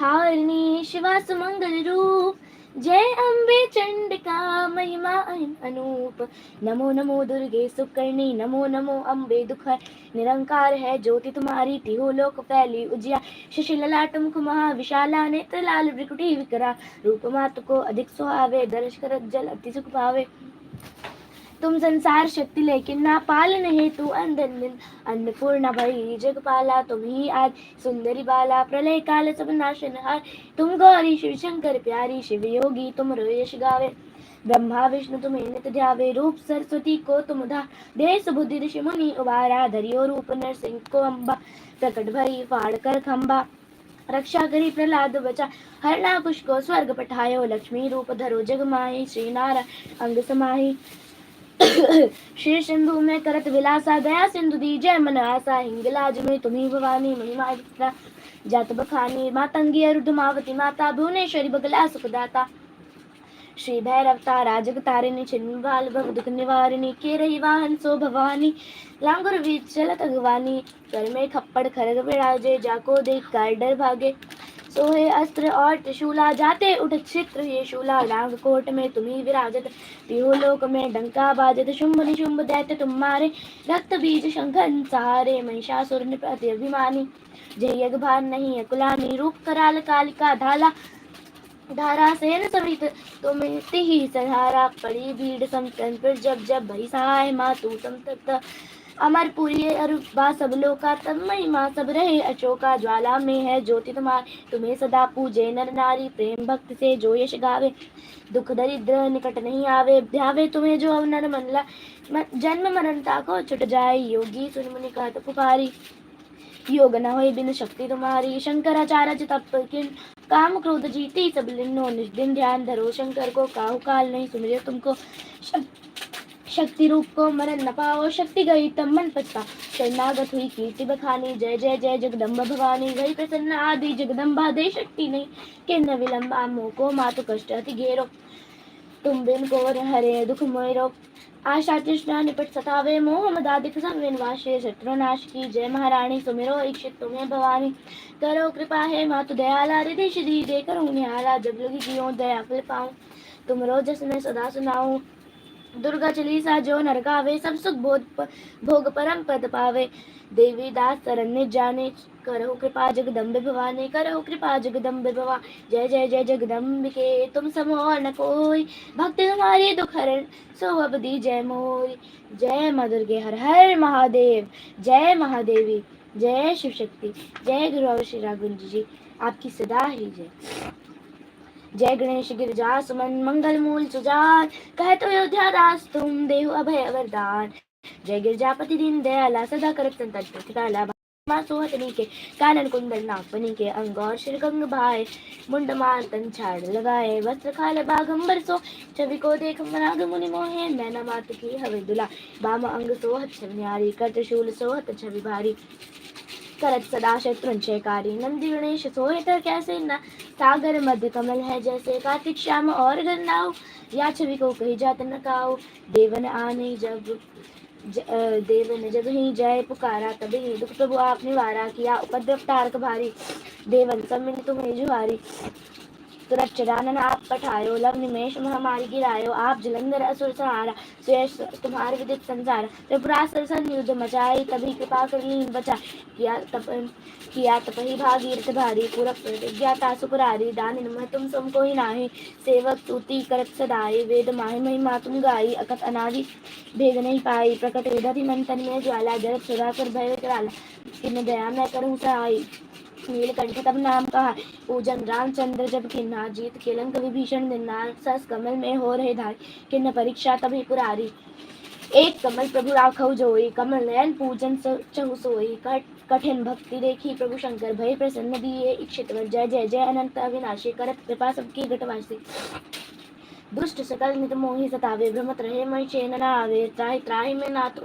हारिणी शिवा सुमंगल रूप, जय अम्बे चंडिका महिमा अनूप। नमो नमो दुर्गे सुकर्णी, नमो नमो अम्बे दुखर। निरंकार है ज्योति तुम्हारी, तिहो लोक फैली उजिया। शशि ललाट मुख महा विशाला, नेत्र लाल भ्रिकुटी विकरा। रूप मात को अधिक सुहावे, दर्श कर जल अति सुख पावे। तुम संसार शक्ति लेकिन ना पालन हेतु अंधन दिन। अन्नपूर्णा भई जगपाला, तुम ही आज सुंदरी बाला। प्रलय काल सब नाशनहार, तुम गौरी शिव शंकर प्यारी। शिव योगी तुम यश गावे, ब्रह्मा विष्णु तुम्हें नित ध्यावे। रूप सरस्वती को तुम धा, दे सुबुद्धि ऋषि मुनि उबारा। धरियो रूप नरसिंह को अम्बा, प्रकट भई फाड़ कर खम्बा। रक्षा करी प्रहलाद बचा, हरना कुश को स्वर्ग पठायो। लक्ष्मी रूप धरो जग माही, श्री नारायण अंग समाही। श्री सिंधु में करत विलासा, दया सिंधु दीजय मन आसा। हिंगलाज में तुम्ही भवानी, महिमा विचित्रा जात बखानी। मातंगी रुद्रमावती माता, भुवनेश्वरी बगला सुखदाता। श्री भैरव तारा जगतारिणी, छिन्न बाल भव दुख निवारिणी। के रही वाहन सो भवानी, लांगुर बीच चलत अगवानी। कर में खप्पड़ खरग विराजे, जाको देख कर डर भागे। सोहे अस्त्र और त्रिशूला, जाते उठ छित्र ये शूला। लांग कोट में तुम्ही विराजत, तिहो लोक में डंका बाजत। शुंभ निशुंभ दैत्य तुम मारे, रक्त बीज शंखन सहारे। महिषासुर निपति अभिमानी, जय यज्ञ भार नहीं अकुलानी। रूप कराल कालिका धाला, धारा सेन समित तुम ही सहारा। पड़ी भीड़ समतन पर जब जब भई सहाय, मातु संतप्त अमरपुरी अरुबा सब लोका। तब महिमा सब रहे अशोका, ज्वाला में है ज्योति तुम्हारी। तुम्हें सदा पूजे नर नारी, प्रेम भक्ति से जो यश गावे। दुख दरिद्र निकट नहीं आवे, ध्यावे तुम्हें जो अवनर मनला। जन्म मरणता को छुट जाए, योगी सुन मुनि कहत पुकारी। योग न होय बिन शक्ति तुम्हारी, शंकराचार्य तप किन। काम क्रोध जीती सब लिन्नो, निज दिन ध्यान धरो शंकर को। काहू काल नहीं सुमिरे तुमको, शक्ति रूप को मरण न पाओ। शक्ति गई तब मन पछता, शरणागत हुई कीर्ति बखानी। जय जय जय जगदम्बा भवानी, गई प्रसन्न आदि जगदम्बा। दे शक्ति नहीं किन्न विलम्ब, मोह को मातु कष्ट अति घेरो। तुम बिन को हरे दुख मोरो, आशा तृष्णा निपट सतावे। मोह मदादिक संग वाशे, शत्रु नाश की जय महारानी। सुमिरो इच्छित तुम्हें भवानी, करो कृपा है मातु दयाला। रिधि सिद्धि दे करो निहाला, जब लगी जियो दया फल पाऊं। तुम रोजस में सदा सुनाऊं, दुर्गा चालीसा जो नर गावे। सब सुख भोग परम पद पावे। देवी दास शरण्य जाने, करो कृपा जगदम्बे भवानी। करो कृपा जगदम्बे भवानी, जय जय जय जगदम्बिके। तुम सम और न कोई, भक्ति तुम्हारी दुख हरण सो अब दीजय मोई। जय माँ दुर्गे, हर हर महादेव। जय महादेवी, जय शिव शक्ति, जय गुरु श्री राघुंज जी, आपकी सदा ही जय। जय गणेश गिरिजा सुमन, मंगल मूल सुजान। कहत अयोध्या दास तुम, देहु अभय वरदान। जय गिरजापति दीन दयाला, सदा करत संतत प्रतिपाला। सोहतनी के कानन कुंडल नागफनी के, अंग और शिर गंग भाई। मुंड माल तन छाड़ लगाए, वस्त्र खाल बाघंबर सो। छवि को देख मनाग मुनि मोहे, नैना मात की हवे दुला। बाम अंग सोहत छवि न्यारी, कर त्रिशूल सोहत छवि भारी। करत सदा शत्रुंजयकारी, नंदी गणेश सोहे तर कैसे न। सागर मध्य कमल है जैसे, कार्तिक श्याम और गन्नाऊ। या छवि को कही जात न काऊ, देवन आने जब देवन जब ही जय पुकारा। तब ही दुख प्रभु आप निवारा, किया उपद्रव तारक भारी। देवन सब मिल तुम्हें जुहारी, तुरत चरानन आप पठायो। लव निमेश महामारी गिरायो, आप जलंधर असुर सहारा। शेष तुम्हारे विदित संसार, त्रिपुरासुर संयुद्ध मचाई। तभी कृपा कर लीन बचा, किया तपहि भागीरथ भारी। पूरब प्रतिज्ञाता सुपुरारी, दानिन मह तुम सम कोई नाही। सेवक स्तुति करत सदाई, वेद माहि महिमा तुम गाई। अकथ अनादि भेद नहीं पाई, प्रकट विधि मन तन में ज्वाला। जरत सदा कर भय कराला, किन दया मैं करूँ सहाई। नीलकंठ तब नाम कहा, पूजन रामचंद्र जब किन्हा। जीत के लंक विभीषण दिन्हा, सस कमल में हो रहे धाय। किन्न परीक्षा तभी पुरारी, एक कमल प्रभु राखौ जोई। कमल नयन पूजन चहु सोई, कठिन भक्ति देखी प्रभु शंकर। भय प्रसन्न दिए इच्छित वर, जय जय जय अनंत अविनाशी। करत कृपा सबकी घटवासी, दुष्ट सकल नित मोहि सतावे। भ्रमत रहे मई चैन न आवे, त्राहि त्राहि में नाथ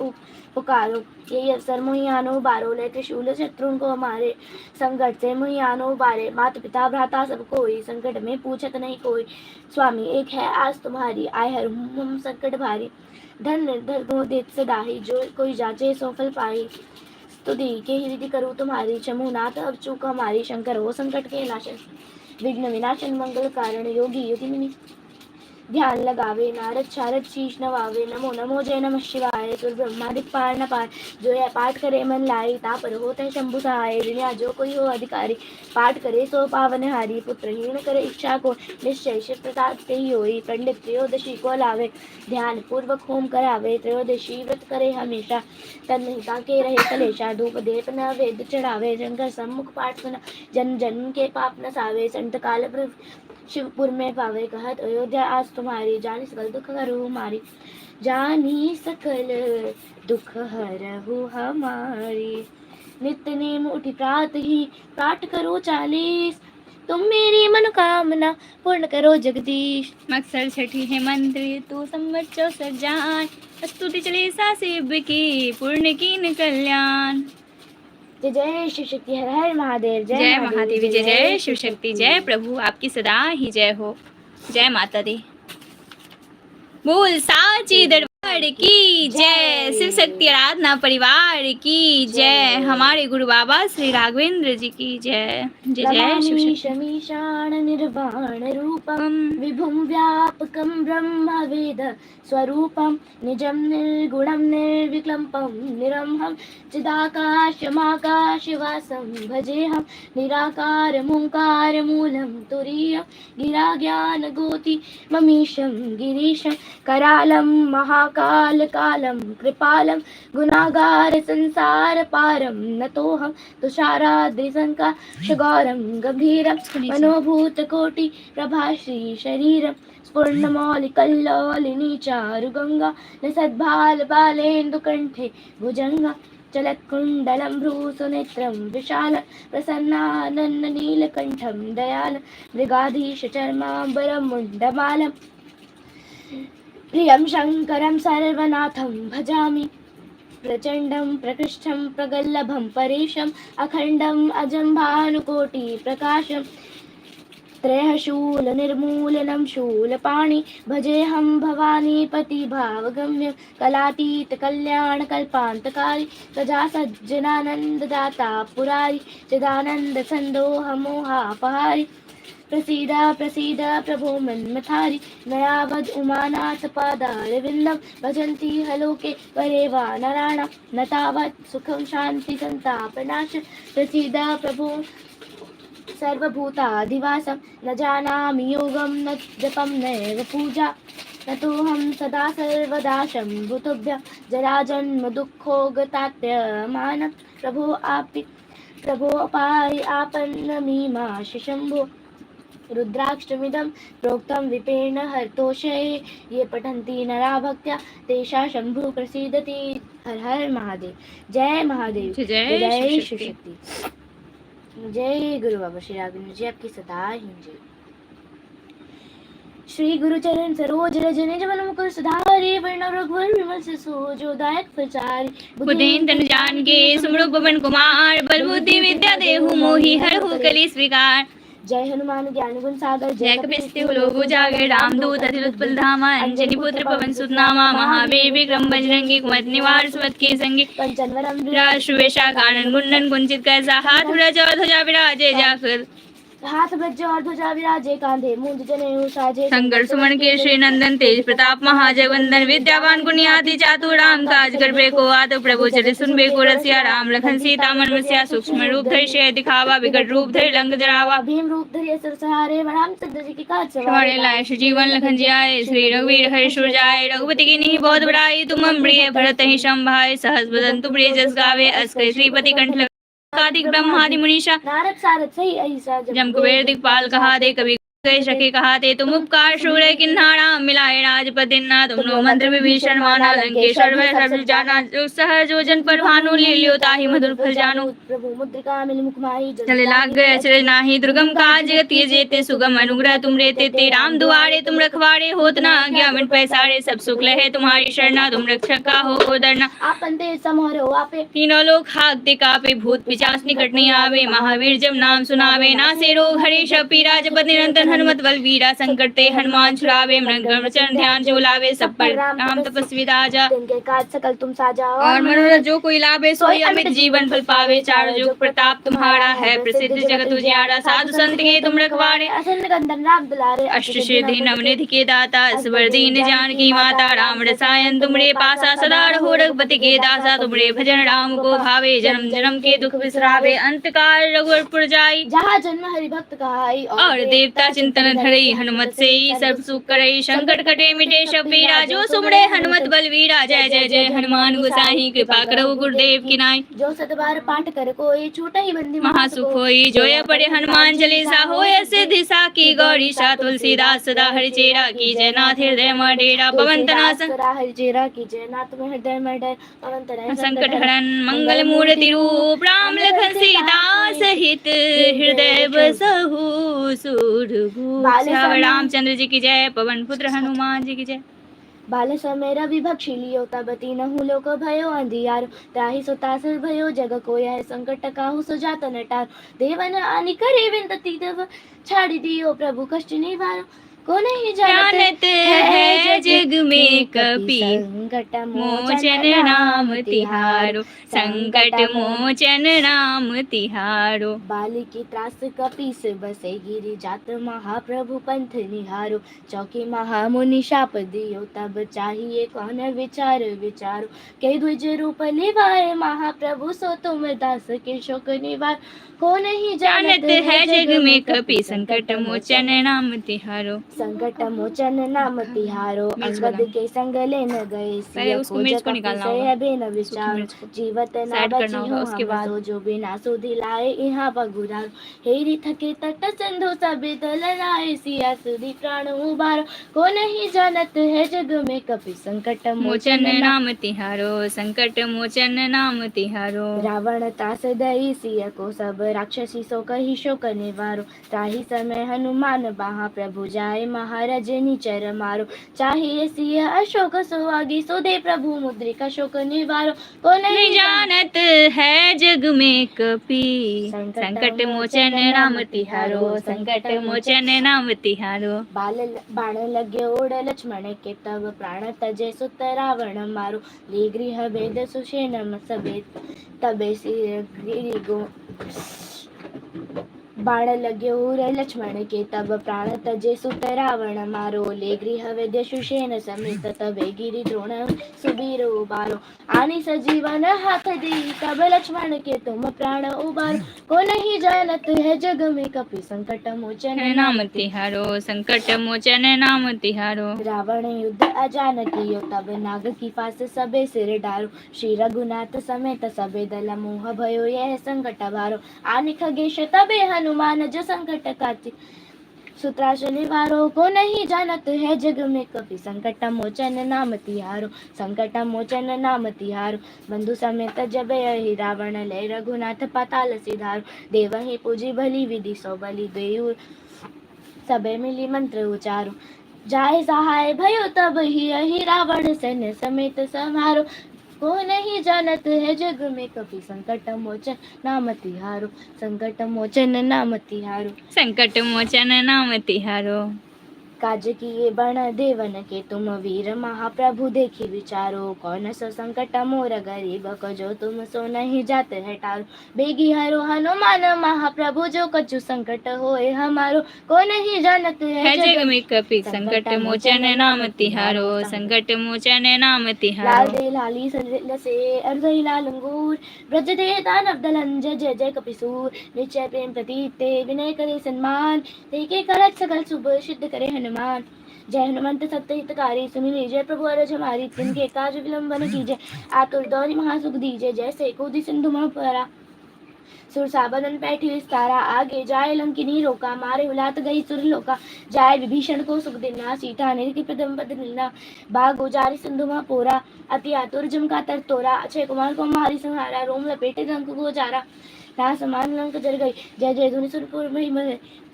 पुकारो। ये अवसर मोहि आनो बारो, ले त्रिशूल शत्रुन को मारे। संकट से मोहि आनो बारे, मात पिता भ्राता सब कोई। संकट में पूछत नहीं कोई, स्वामी एक है आस तुम्हारी। आय हर हम संकट भारी, धन निर्धर को देत सदाही। जो कोई जाचे सो फल पाई, स्तुति के हृदय करूँ तुम्हारी, चमुनाथ अब चूक हमारी, शंकर हो संकट के नाशन, विघ्न विनाशन मंगल कारण, योगी योगिनी ध्यान लगावे, नारद शारद शीश नवावे, नमो नमो जय नमः शिवाय, सुर ब्रह्मादिक पार न पार, जो यह पाठ करे मन लाई, तापर होते है शंभु सहाय, दुनिया जो कोई हो अधिकारी, पाठ करे सो पावन हारी, पुत्रहीन करे इच्छा को, निश्चय शिव प्रसाद से ही होई, पंडित त्रयोदशी को लावे, ध्यान पूर्वक होम करावे, त्रयोदशी व्रत करे हमेशा, तन्महिता के रहे कलेशा, धूप देप न वेद चढ़ावे, शंकर सम्मुख पाठ सुना, जन्म जन्म के पाप न सावे, संत काल शिवपुर में पावे, कहत अयोध्या आज तुम्हारी, जानी सकल दुख हरहु हमारी, जानी सकल दुख हरहु हमारी, नित्य नेम उठी प्रात ही, पाठ करो 40, तुम मेरी मनोकामना पूर्ण करो जगदीश। मक्सर छठी है मंत्र तू संवत 64 जान, स्तुति चले सा शिव की पूर्ण कीन कल्याण। जय जय शिव शक्ति, हर हर महादेव, जय महादेवी, जय जय शिव शक्ति, जय प्रभु आपकी सदा ही जय हो। जय माता दी। बोल साची दरबार की जय, शिव शक्ति आराधना परिवार की जय, हमारे गुरु बाबा श्री राघवेंद्र जी की जय। जय जय शिव शक्ति। शमीशान निर्वाण रूपम विभुम व्यापकम ब्रह्म वेद स्वरूपम, निजम निर्गुणम निर्विकल्पम निरंभम, चिदाकाशमाकाशवासं भजेहम, निराकार मूकार मूलम तुरीयम, गिरा ज्ञान गोति ममीशं गिरीशं, करालं महाकाल कालं कृपालं, गुणागार संसार पारं नतोहं, तुषाराद्रिसंकाशगौरं गंभीरं, मनोभूत कोटि प्रभाश्री शरीरं, स्फुर्णमौलिकल्लोलिनी चारुगंगा, निसद्भाल बालेन्दुकण्ठे भुजंगा, चलत्कुण्डलं भ्रूसुनेत्रं विशालं, प्रसन्नानन्दनीलकण्ठं दयालं, मृगाधीशचर्माम्बरं मुण्डमालं, प्रियं शङ्करं सर्वनाथं भजामि, प्रचण्डं प्रकृष्टं प्रगल्लभं परेशम्, अखण्डम् अजं भानुकोटिप्रकाशं, त्रयशूल निर्मूलनं शूलपाणि, भजेऽहं भवानीपति भावगम्यं, कलातीत कल्याण कल्पान्तकारी, प्रजासज्जनानन्ददाता पुरारि, चिदानन्द सन्दोह मोहापहारि, प्रसीद प्रसीद प्रभो मन्मथारि, नयावद् उमानाथ पादारविन्दं, भजन्ति हलोके परे वा नराणां, न तावत् सुखं शान्ति सन्तापनाश, प्रसीद प्रभो सर्वभूताधिवासं, न जानामि योगं न जपं नैव पूजा, नतोऽहं सदा सर्वदा शम्भुतुभ्यं, जराजन्म दुःखोगतात्यमानं, प्रभो अपाहि आपन्नमीमांसि शम्भो, रुद्राक्षमिदं प्रोक्तं विपेन हरतोषये, ये पठन्ति नरा भक्त्या तेषा शंभु प्रसीदति। हर हर महादेव। जय महादेव। जय जय शिव शक्ति। जय गुरु बाबा श्री राघवेंद्र जी आपकी सदा ही जय। श्री गुरु चरण सरोज रज निज मन मुकुर सुधारि, वर्ण रघुवर विमल सिसो जो दायक प्रचारि, बुद्धेन तनु जानिके सुमरो पवन कुमार, बल बुद्धि विद्या देहु मोहि हरहु कली स्वीकार। जय हनुमान ज्ञान गुण सागर, जय कपिस्ते लोक उजागर, रामदूत अतिल उत्पल धामा, अंजनी पुत्र पवन सुत नामा, महावीर विक्रम बजरंगी, कुमति निवार सुमति के संगी, कंचन वरम राष्ट्रवेशा कानन कुंडन कुंचित कैसा, हाथ ध्वजा ध्वजा विराजे जाकर, हाथ वज्र और ध्वजा विराजे, कांधे मूंज जनेऊ साजे, शंकर सुमन के श्री नंदन, तेज प्रताप महाजगवंदन, विद्यावान गुणियाति चातु, राम काज कर बेको आतु, प्रभु चरित सुन बेको रसिया, राम लखन सीता मन बसिया, सूक्ष्म रूप धरि सिय दिखावा, विकट रूप धरि लंक जरावा, भीम रूप धरि असुर संहारे, रामचंद्र जी की काज सवारे लाए जीवन लखन जियाए, श्री रघुवीर हरि सुर जाए, रघुपति की नीहि बहुत बड़ाई, तुम प्रिय भरत ही संभाय, सहस बदन तुम प्रिय जस गावे, अस्कर श्रीपति कंठ कार्तिक ब्रह्मादि मुनीषा, नारद सारद सही अहिसा, जम कुबेर दिक्पाल कहा दे, कभी कह सके कहा ते, तुम उपकार शूरे किन्हारा, मिलाए राजपति ना, तुम नो मंत्र विभीषण माना, लंकेश्वर वै सब जाना, जो सहज जो जन पर भानु लील्यो ताहि मधुर फल जानो, प्रभु मुद्रिका मिल मुख माहि, चले लाग गए अचरज नाही, दुर्गम काज जगत ये जेते, सुगम अनुग्रह तुम रेते ते, राम दुआरे तुम रखवारे, होत न आज्ञा मिट पैसारे, सब सुख लहे तुम्हारी शरणा, तुम रक्षक का हो डरना, आपन ते समोरो आपे, तीनों लोग हाकते कापे, भूत पिशाच निकट नहीं आवे, महावीर जब नाम सुनावे, ना से रोग हरे सब पीरा, जपत निरंतर हनुमत बलवीरा संकट ते हनुमान छुड़ावे मन क्रम वचन ध्यान जो लावे सब पर राम तपस्वी राजा तिनके काज सकल तुम साजा और मनोरथ जो कोई लाभे सोई अमित जीवन फल पावे चारों जुग प्रताप तुम्हारा है प्रसिद्ध जगत उजियारा साधु संत के तुम रखवारे असंग कंदन राम दुलारे अष्ट सिद्धि नवनिधि के दाता असवर दीन जानकी माता राम रसायन तुमरे पासा सदा रहो रघुपति के दासा तुमरे भजन राम को भावे जन्म जन्म के दुख बिसरावे अंत काल रघुवर जाई जहाँ जन्म हरि भक्त कहाई और देवता चिंतन धरई हनुमत से ही सर्व सुख करई संकट कटे मिटे सब पीरा जो सुमरे हनुमत बलवीरा जय जय जय हनुमान गोसाई कृपा करो गुरुदेव की नाई जो सतबार पाठ कर कोई छूटा ही बंदी महासुख होई जोय पड़े हनुमान चालीसा होय सिद्धि साकी गौरी सा तुलसीदास सदा हरि चेरा की जय नाथ हृदय में डेरा पवन तनासन हरि चेरा की जय नाथ में हृदय में डेरा पवन तनय संकट हरण मंगल मूर्ति रूप राम लखन सीता सहित हृदय बसहु सूरभूप रामचंद्र जी की जय पवन पुत्र हनुमान जी की जय बाल समय रवि भक्षी लियो तब तीनहु लोक भयो अंधियारो त्राहि सुतासुर भयो जग कोय संकट काहु सुजात नटार देवन आनि करे विनती तब छाड़ी दियो प्रभु कष्ट निवारो को नहीं जानत है जग में कपि संकट मोचन नाम तिहारो संकट मोचन नाम तिहारो बाली की त्रास कपीस बसे गिरी जात महाप्रभु पंथ निहारो चौकी महामुनि शाप दियो तब चाहिए कौन विचार विचारो के द्विज रूप निभाए महाप्रभु सो तुम दास के शोक निवार को नहीं जानत है जग में कपि संकट मोचन नाम तिहारो संकट मोचन नाम तिहारो अंगद के संग लेन गए सिया उसको मिर्च को निकालना होगा अबे न विचार जीवत ना बची हो उसके बाद जो बिना सुधि लाए यहाँ बगुरार हेरी थके तट सिंधु सभी दल लाए सिया सुधि प्राण उबारो को नहीं जानत है जग में कपि संकट मोचन नाम तिहारो संकट मोचन नाम तिहारो रावण त्रास दई सिया को सब राक्षसी सो कही शोक निवारो त्राहि समय हनुमान बाहा प्रभु जाए महाराज निचर मारो चाहिए सिया अशोक सुहागी सुदे प्रभु मुद्रिका शोक निवारो को नहीं जानत है जग में कपि संकट मोचन नाम तिहारो संकट मोचन नाम तिहारो बाण लगे ओढ़ लक्ष्मण के तब प्राण तजे सुत रावण मारो ले गृह भेद सुषेण सबे तबे सिर गिरि गो बाण लगे उर लक्ष्मण के तब प्राण तजे सुत रावण मारो ले गृह वेद्य सुषेण समेत तबे गिरि द्रोण सुबीर उबारो आनि सजीवन हाथ दी तब लक्ष्मण के तुम प्राण उबारो को नहीं जानत है जग में कपि संकट मोचन नाम तिहारो संकट मोचन नाम तिहारो रावण युद्ध अजान कियो तब नाग की फांस सबे सिर डारो श्री रघुनाथ समेत सबे दल मोह भयो यह संकट भारो आनि खगेश तबे हनुमान जो संकट काति सूत्राश निवारो को नहीं जानत है जग में कपि संकट मोचन नाम तिहारो संकट मोचन नाम तिहारो बंधु समेत जब यही रावण ले रघुनाथ पाताल सिधारो देव ही पूजी भली विधि सो बलि देउ सबे मिली मंत्र उचारो जाय सहाय भयो तब ही रावण सैन्य समेत समारो को नहीं जानत है जग में कपि संकट मोचन नाम तिहारो संकट मोचन नाम तिहारो संकट मोचन नाम तिहारो काज किए बण देवन के तुम वीर महाप्रभु देखी विचारो कौन सो संकट मोर गरीब को जो तुम सो नहीं जात है टारो बेगी हरो हनुमान महाप्रभु जो कछु संकट होए हमारो को नहीं जानत है जग में कपि संकट मोचन नाम तिहारो संकट मोचन नाम तिहारो लाल दे लाली लसे अर्धई लाल अंगूर ब्रज दे दानव दलन जय जय जय कपिसूर निश्चय प्रेम प्रतीत ते विनय करे सन्मान ते के करत सकल शुभ सिद्ध करे हनुमान जय हनुमंत सत्य हितकारी सुनि लीजिए प्रभु अरज हमारी तिनके काज विलंबन कीजिए आतुर दौरी महासुख दीजिए जैसे कूदी सिंधु महापरा सुर साबदन पैठी विस्तारा आगे जाए लंकिनी रोका मारे उलात गई सुर लोका जाए विभीषण को सुख देना सीता निरखी प्रथम पद मिलना बाग उजारी सिंधु महापोरा अति आतुर जम का तर तोरा अक्षय कुमार को मारी संहारा रोम लपेटे रंग को जारा रास समान लंक जल गई। जय जय धुनि सुरपुर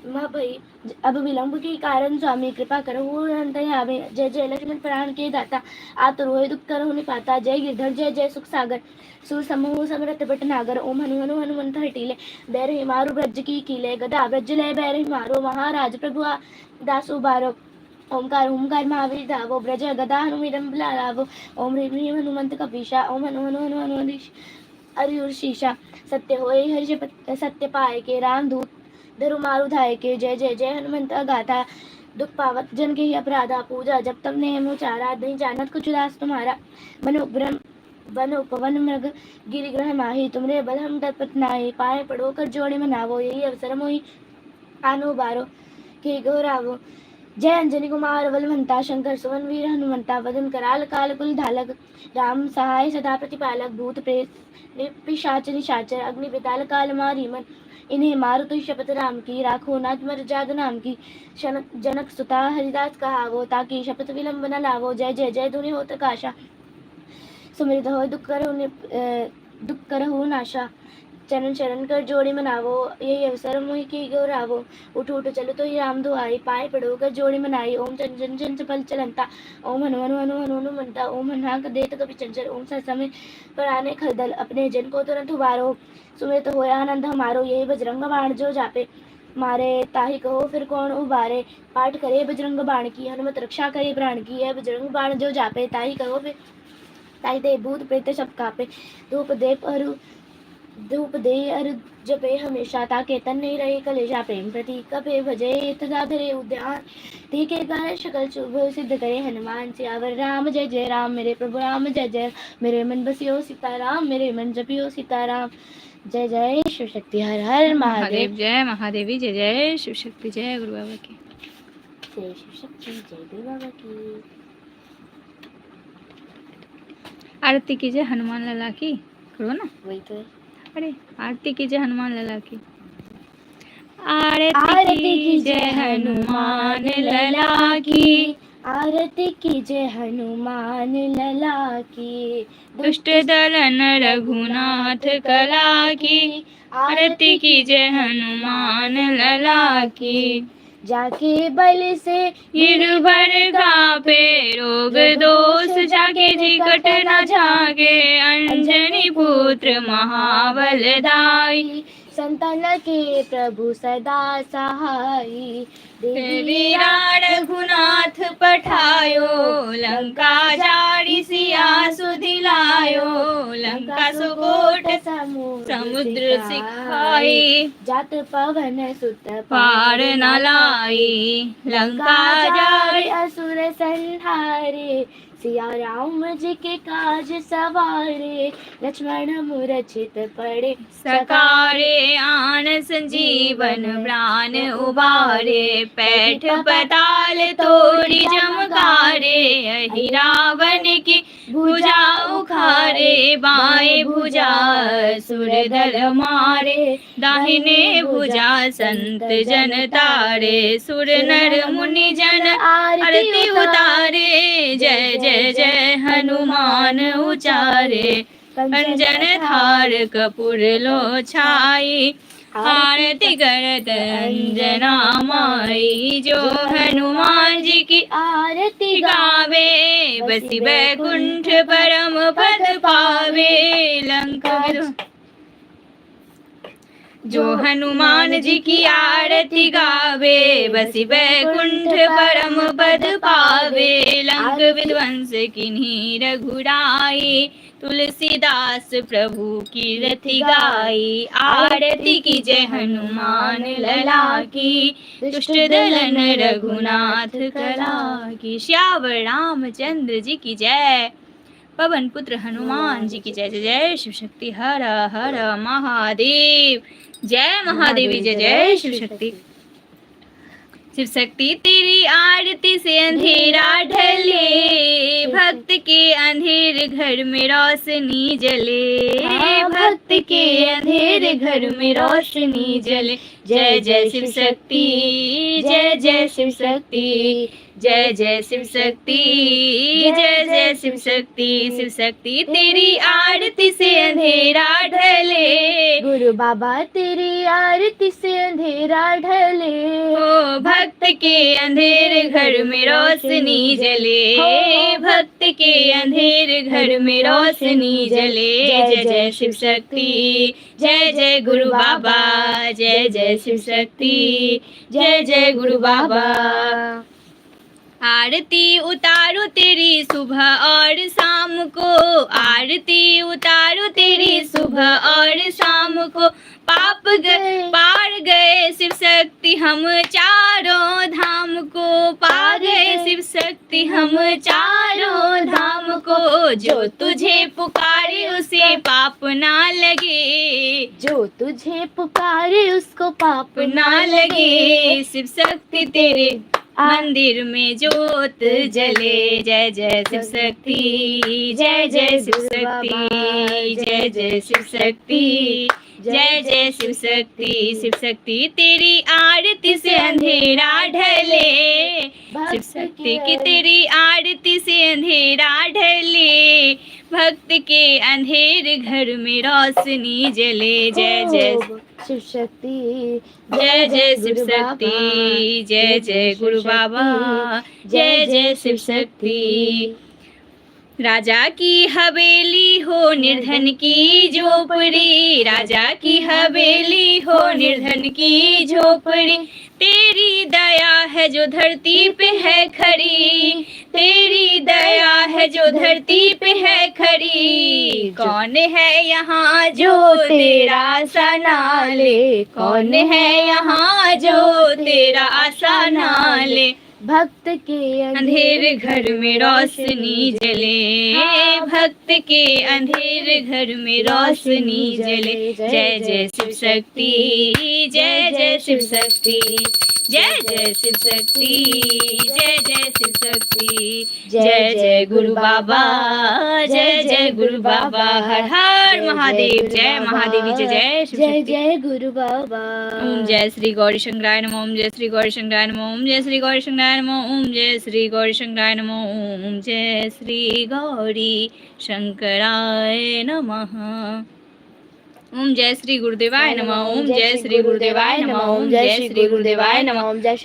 मह भई। अब विलंब के कारण स्वामी कृपा करो अंतर्यामी। जय जय लक्ष्मण प्राण के दाता, आतुर होय दुख करहु निपाता। जय गिरधर जय जय सुख सागर, सुर समूह समरथ भटनागर। ओम हनु हनु हनुमंत हटीले, बैरहि मारु ब्रज की कीले। गदा ब्रज लय बैरहि मारो, महाराज प्रभु दास उबारो। ओमकार ओमकार महावीर धावो, ब्रज गदा हनुमीरम लावो। ओम ह्रीं ह्रीं हनुमंत कपीशा, ओम हनु हनु हनु हनुमंत अरियुर शीशा। सत्य होय हर्ष सत्य पाए के, राम दूत धरु मारु धाय के। जय जय जय हनुमंत गाथा, दुख पावत जन के ही अपराधा। पूजा जब तब नेम उचारा, नहीं जानत कुछ दास तुम्हारा। वन उपवन मृग गिरि ग्रह माही, तुमरे बल हम तत्पत नाहि। पाए पड़ो कर जोड़े मनावो, यही अवसर मोहि आनो बारो के गौरावो। जय अंजनी कुमार बलवंता, शंकर सुवन वीर हनुमंता। वदन कराल काल कुल धालक, राम सहाय सदा प्रतिपालक। भूत प्रेत पिशाच निशाचर, अग्नि बेताल काल मारी मन। इन्हें मारो तो शपथ राम की, राखो ना मर जाद नाम की। जनक सुता हरिदास कहावो, ताकि शपथ विलंब न लावो। जय जय जय धुनि होत काशा, सुमृत हो दुख करहु नाशा। चरण शरण कर जोड़ी मनावो, यही अवसर मोहि की गौरावो। उठ उठ चलो तो ही राम दुआई, पाए पड़ो कर जोड़ी मनाई। ओम जन जन जन चपल चलंता, ओम हनु हनु हनु हनु हनुमंता। ओम हन्हाक देत कपि चंचल, ओम सहसा पराने खलदल। अपने जन को तुरंत उबारो, सुमित होया आनंद हमारो। यही बजरंग बाण जो जापे, मारे ताहि कहो फिर कौन उबारे। पाठ करे बजरंग बाण की, हनुमत रक्षा करे प्राण की। यह बजरंग बाण जो जापे, ताहि कहो फिर ताहि ते भूत प्रेत सब कापे। धूप दे अरु जपे हमेशा, ताके तन नहीं रहे कलेजा। प्रेम प्रतीक कपे भजे तथा धरे उद्यान, तीके कारण सकल शुभ सिद्ध करे हनुमान। सियावर राम जय जय राम, मेरे प्रभु राम जय जय। मेरे मन बसियो सीताराम, मेरे मन जपियो सीताराम। जय जय शिव शक्ति, हर हर महादेव। जय महादेवी, जय जय शिव शक्ति, जय गुरु बाबा की। जय शिव शक्ति, जय गुरु बाबा की। आरती कीजिए हनुमान लला की, करो ना। वही तो है। अरे आरती कीजिए हनुमान लला की। आरती कीजिए हनुमान लला की, आरती कीजिए हनुमान लला की। दुष्ट दलन रघुनाथ कला की। आरती कीजिए हनुमान लला की। जाके बल से गिरवर कापे, रोग दोष जाके जिकट न जागे। अंजनी पुत्र महाबलदाई, संतान के प्रभु सदा सहाई। वीरा रघुनाथ पठायो, लंका जारी सिया सुदिलायो। लंका सुकोट समुद्र सिखाई, जात पवन सुत पार न लाई। लंका जारी असुर संहारे, सिया राम जी के काज सवारे। लक्ष्मण मूर्छित पड़े सकारे, आन संजीवन प्राण उबारे। पैठ पताल तोड़ी जमकारे, अहि रावण की भुजा उखारे। बाएं भुजा असुर दल मारे, दाहिने भुजा संत जन तारे। सुर नर मुनि जन आरती उतारे, जय जय जय हनुमान उचारे। अंजन धार कपूर लो छाई, आरती करत अंजना माई। जो हनुमान जी की आरती गावे, बसी बैकुंठ परम पद पावे। जो हनुमान जी की आरती गावे, बसी बैकुंठ परम पद पावे। लंक विध्वंस किन्हीं रघुराई, तुलसीदास प्रभु की रति गाई। आरती कीजय हनुमान लला की, दुष्ट दलन रघुनाथ कला की। श्यावर रामचंद्र जी की जय, पवन पुत्र हनुमान जी की जय। जय जय शिव शक्ति, हर हर महादेव। जय महादेवी, जय जय शिव शक्ति। शिव शक्ति तेरी आरती से अंधेरा ढले, भक्त के अंधेरे घर में रोशनी जले, भक्त के अंधेरे घर में रोशनी जले। जय जय शिव शक्ति, जय जय शिव शक्ति, जय जय शिव शक्ति, जय जय शिव शक्ति। शिव शक्ति तेरी आरती से अंधेरा ढले, गुरु बाबा तेरी आरती से अंधेरा ढले, ओ भक्त के अंधेरे घर में रोशनी जले, भक्त के अंधेरे घर में रोशनी जले। जय जय शिव शक्ति, जय जय गुरु बाबा, जय जय शिव शक्ति, जय जय गुरु बाबा। आरती उतारो तेरी सुबह और शाम को, आरती उतारो तेरी सुबह और शाम को, पाप पार गए शिव शक्ति हम चारों धाम को, पा गए शिव शक्ति हम चारों धाम को। जो तुझे पुकारे उसे पाप ना लगे, जो तुझे पुकारे उसको पाप ना लगे। शिव शक्ति तेरे मंदिर में जोत जले। जय जय शिव शक्ति, जय जय शिव शक्ति, जय जय शिव शक्ति, जय जय शिव शक्ति। शिव शक्ति तेरी आरती से अंधेरा ढले, शिव शक्ति की तेरी आरती से अंधेरा ढले, भक्त के अंधेरे घर में रोशनी जले। जय जय शिव शक्ति, जय जय शिव शक्ति, जय जय गुरु बाबा, जय जय शिव शक्ति। राजा की हवेली हो निर्धन की झोपड़ी, राजा की हवेली हो निर्धन की झोपड़ी, तेरी दया है जो धरती पे है खड़ी, तेरी दया है जो धरती पे है खड़ी। कौन है यहाँ जो तेरा आशा ना ले, कौन है यहाँ जो तेरा आशा ना ले। भक्त के अंधेरे घर में रोशनी जले, भक्त के अंधेरे घर में रोशनी जले। जय जय शिव शक्ति, जय जय शिव शक्ति, जय जय शिव शक्ति, जय जय शिव शक्ति, जय जय गुरु बाबा, जय जय गुरु बाबा। हर हर महादेव, जय महादेवी, जय जय शिव जय शक्ति। जय गुरु बाबा। ओम जय श्री गौरी शंकराय नमः, ओम जय श्री गौरी शंकराय नमः, ओम जय श्री गौरी शंकराय नमः, ओम जय श्री गौरी शंकराय नमः, ओम जय श्री गौरी शंकराय नमः। ओम जय श्री गुरुदेवाय नमः, ओम जय श्री गुरुदेवाय नमः, ओम जय श्री गुरुदेवाय नमः, ओम जय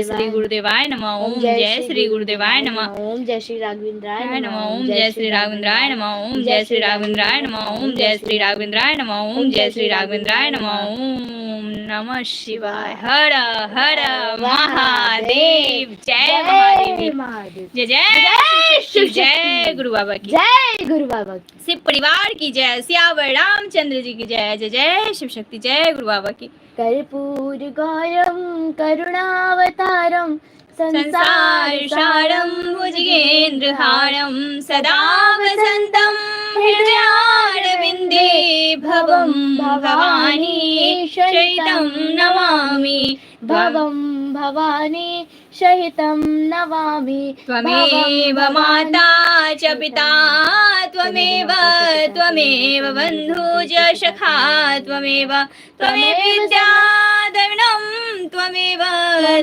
श्री गुरुदेवाय नमः, ओम जय श्री गुरुदेवाय नमः, ओम जय श्री राघवेंद्राय नमः, ओम जय श्री राघवेंद्राय नमः, ओम जय श्री राघवेंद्राय नमः, ओम जय श्री राघवेंद्राय नमः, ओम जय श्री राघवेंद्राय नमः। ओम नमः शिवाय। हर हर महादेव, जय महादेव, जय जय शिव, जय गुरु बाबा की, जय गुरु बाबा की, शिव परिवार की जय, सियावर रामचंद्र जी की जय, जय जय शिव शक्ति, जय गुरु बाबा की। कर्पूर गौरम करुणावतारम संसार सारं भुजगेन्द्रहारं सदा वसन्तं हृदयारविन्दे भवं भवानी सहितं नमामि, भवं भवानी सहितं नमामि। त्वमेव माता च पिता त्वमेव, त्वमेव बन्धु च सखा त्वमेव, त्वमेव विद्या द्रविणं त्वमेव,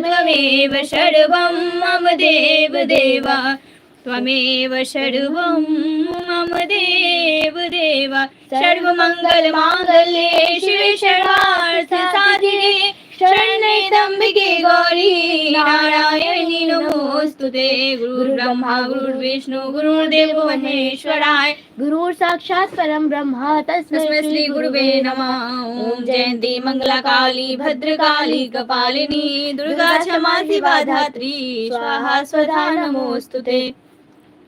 त्वमेव सर्वं मम देव देव, त्वमेव सर्वं मम देव देव। सर्वमङ्गलमाङ्गल्ये शिवे सर्वार्थसाधिके शरण्ये त्र्यम्बके गौरी नारायणी नमोस्तुते। गुरुर्ब्रह्मा गुरुर्विष्णु गुरुर्देवो महेश्वराय, गुरुः साक्षात् परं ब्रह्म तस्मै श्री गुरुवे नमः। ओम जयंती मंगला काली भद्रकाली कपालिनी दुर्गा क्षमा शिवा धात्री स्वाहा स्वधा नमोस्तुते।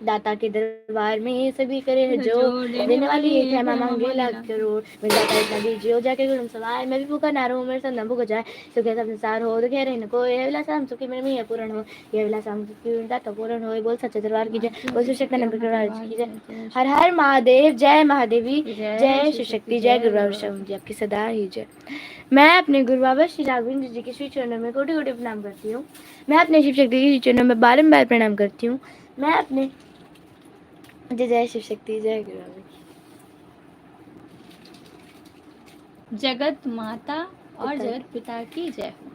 दाता के दरबार में सभी करे जो देने वाली है क्या मांगे लाख करोड़। मैं जाता इतना दीजिए हो जाके गुरु सवार, मैं भी भूखा ना रहूं मेरे संग भूख जाए। सुखे सब संसार हो तो कह रहे न कोई, है विलास हम सुखी मेरे में पूर्ण हो, ये विलास हम सुखी दाता पूर्ण हो। बोल सच्चे दरबार की जय, बोल शिव शक्ति नंबर की जय। हर हर महादेव, जय महादेवी, जय शिव शक्ति, जय गुरु बाबा श्याम जी आपकी सदा ही जय। मैं अपने गुरु बाबा श्री राघवेंद्र जी के श्री चरणों में कोटि कोटि प्रणाम करती हूँ। मैं अपने शिव शक्ति के श्री चरणों में बारंबार प्रणाम करती हूँ। मैं अपने जय जय शिव शक्ति, जय गुरु बाबा की। जगत माता और जगत पिता की जय हो।